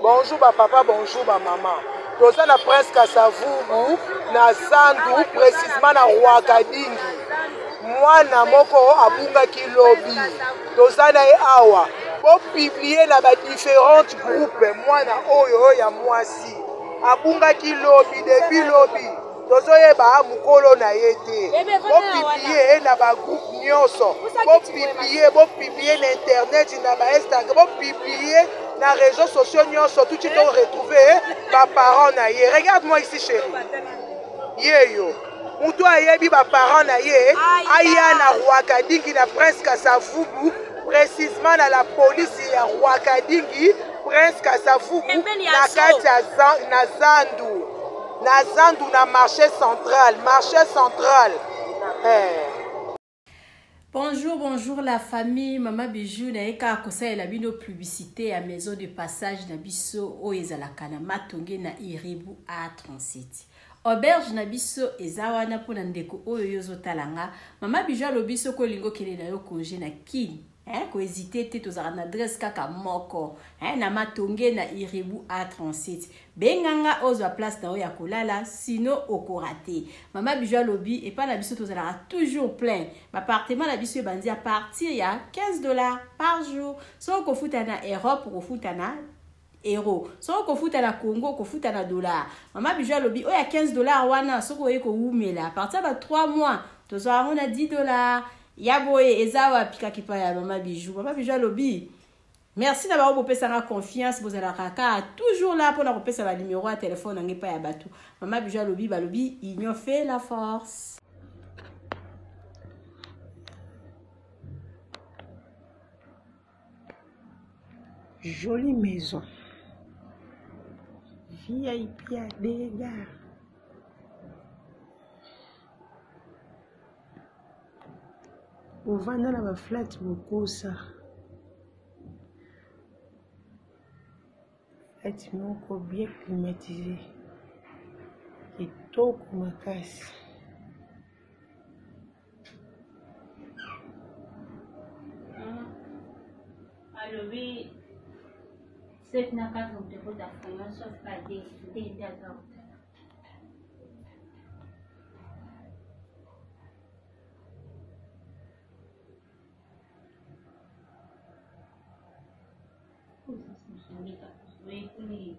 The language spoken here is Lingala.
Bonjour papa, bonjour maman. Toza na presque Savubu na Zandu, précisément na Rwakadingi. Mwana moko abungaki lobi. Toza na awa. Pour publier na ba différentes groupes. Mwana oyo ya mwasi. Abungaki lobi depuis lobi. Tozoyeba mukolo na yete. Pour publier na ba groupe nyonso. Pour publier na internet na ba Instagram. Pour publier na réseaux sociaux nyonso. Tout de retrouver ba parents na ye. Regarde-moi ici chérie. Yeyo. Mutu ayebi ba parents na ye. Aya na Rwakadingi na presque Savubu. Précisément dans la police ya Rwakadingi. Presque Savubu. Na kati na Zandu. Na Zandu na marché central. Marché central. Bonjour la famille, Maman Bijou na eka kosa la bino publicité à maison de passage na biso o ezalaka na matonge na Iribu A37. Auberge na biso ezawana pona ndeko oyo yozotalanga. Maman Bijou alobiso ko lingo kele na yo congé na kin. Ko hésiter te tozara na adresse kaka moko. Na matonge na Iribu A37. Benganga ozwa place na oya kolala sino okorate. Maman Bijou alobi et pas la biso tozala toujours plein. Appartement la biso bandi à partir ya $15 par jour. So ko futa na Europe ko futa na euro. So ko futa na Congo ko futa na dollar. Maman Bijou alobi oya $15 wana so ko yeko umela. À partir de 3 mois tozala on a $10. Yaboye ezawa pika kipa ya Maman Bijou. Maman Bijou alobi merci d'avoir repéré sa confiance. Vous allez toujours là pour la repérer sa numéro à téléphone. On n'est pas à bateau. Maman Bijou balobi, il a fait la force. Jolie maison. VIP à dégâts. Au vendre dans la flat beaucoup ça. Bâtiment bien climatisé. Et tout comme casse. Alors oui, c'est une carte de votre affaire, sauf pas des d'accord. Oui,